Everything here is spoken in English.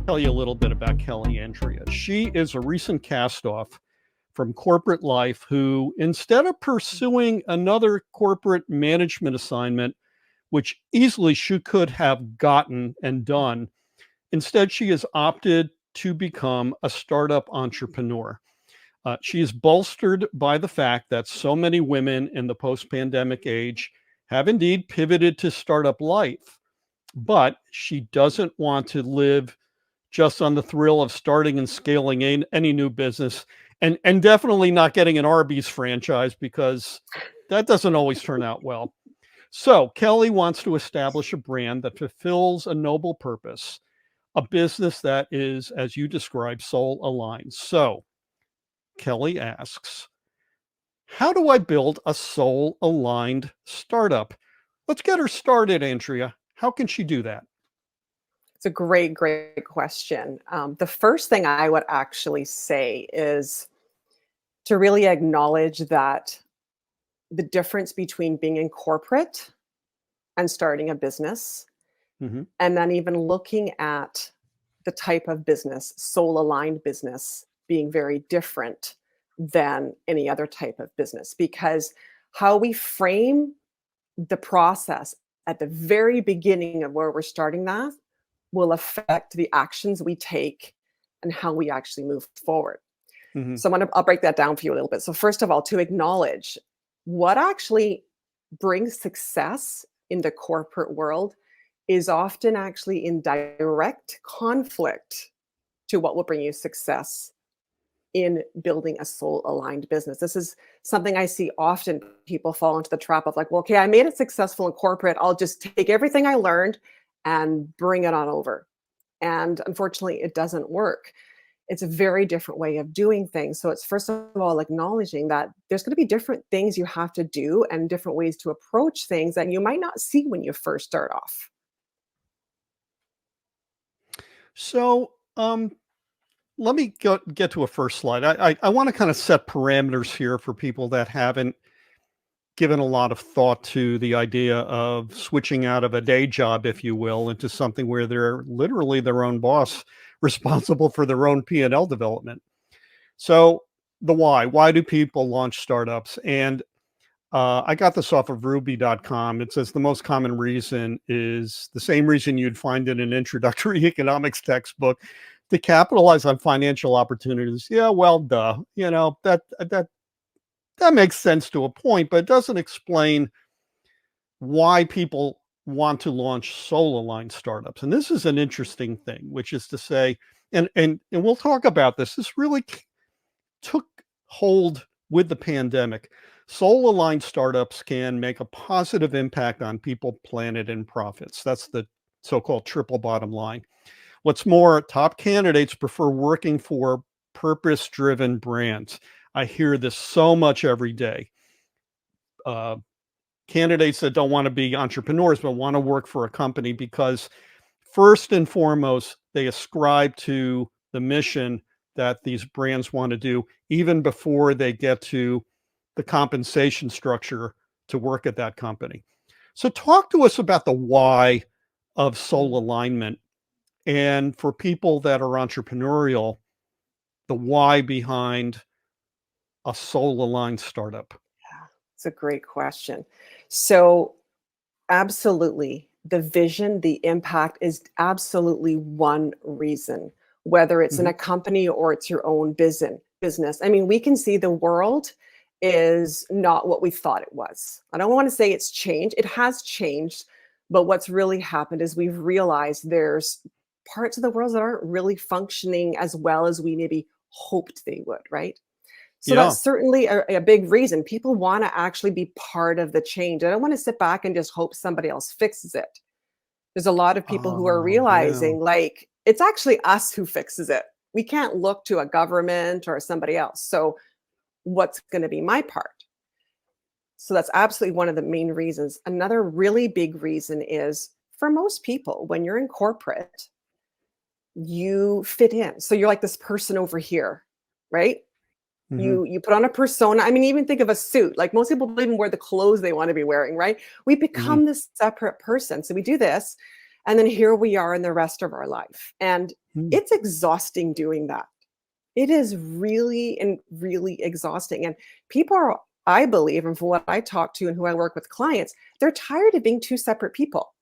tell you a little bit about Kellie, Andrea. She is a recent cast-off from corporate life who, instead of pursuing another corporate management assignment, which easily she could have gotten and done, instead she has opted to become a startup entrepreneur. She is bolstered by the fact that so many women in the post-pandemic age have indeed pivoted to startup life, but she doesn't want to live just on the thrill of starting and scaling any new business, and definitely not getting an Arby's franchise, because that doesn't always turn out well. So Kellie wants to establish a brand that fulfills a noble purpose, a business that is, as you described, soul aligned. So Kellie asks, how do I build a soul aligned startup? Let's get her started, Andrea. How can she do that? It's a great question. The first thing I would actually say is to really acknowledge that the difference between being in corporate and starting a business, Mm-hmm. and then even looking at the type of business, soul-aligned business, being very different than any other type of business, because how we frame the process at the very beginning of where we're starting that will affect the actions we take and how we actually move forward. Mm-hmm. So I'll break that down for you a little bit. So first of all, to acknowledge what actually brings success in the corporate world is often actually in direct conflict to what will bring you success in building a soul-aligned business. This is something I see often. People fall into the trap of like, well, okay, I made it successful in corporate. I'll just take everything I learned and bring it on over. And unfortunately, it doesn't work. It's a very different way of doing things. So it's first of all acknowledging that there's going to be different things you have to do and different ways to approach things that you might not see when you first start off. So let me get to a first slide. I want to kind of set parameters here for people that haven't given a lot of thought to the idea of switching out of a day job, if you will, into something where they're literally their own boss, responsible for their own P&L development. So the why do people launch startups? And I got this off of ruby.com. It says the most common reason is the same reason you'd find in an introductory economics textbook: to capitalize on financial opportunities. Yeah, well, duh. You know, that makes sense to a point, but it doesn't explain why people want to launch soul-aligned startups. And this is an interesting thing, which is to say, and we'll talk about this. This really took hold with the pandemic. Soul-aligned startups can make a positive impact on people, planet, and profits. That's the so-called triple bottom line. What's more, top candidates prefer working for purpose-driven brands. I hear this so much every day. Candidates that don't want to be entrepreneurs but want to work for a company because, first and foremost, they ascribe to the mission that these brands want to do, even before they get to the compensation structure to work at that company. So talk to us about the why of soul alignment, and for people that are entrepreneurial, the why behind a soul aligned startup. Yeah, it's a great question. So absolutely, the vision, the impact is absolutely one reason, whether it's in a company or it's your own business. I mean, we can see the world is not what we thought it was. I don't want to say it's changed. It has changed, but what's really happened is we've realized there's parts of the world that aren't really functioning as well as we maybe hoped they would, right? So Yeah. that's certainly a big reason. People want to actually be part of the change. I don't want to sit back and just hope somebody else fixes it. There's a lot of people who are Oh, yeah. realizing like it's actually us who fixes it. We can't look to a government or somebody else. So what's going to be my part? So that's absolutely one of the main reasons. Another really big reason is, for most people, when you're in corporate, you fit in. So you're like this person over here, right? You put on a persona. I mean, even think of a suit. Like most people don't even wear the clothes they want to be wearing, right? We become this separate person. So we do this. And then here we are in the rest of our life. And Mm. it's exhausting doing that. It is really and really exhausting. And people are, I believe, and from what I talk to and who I work with clients, they're tired of being two separate people.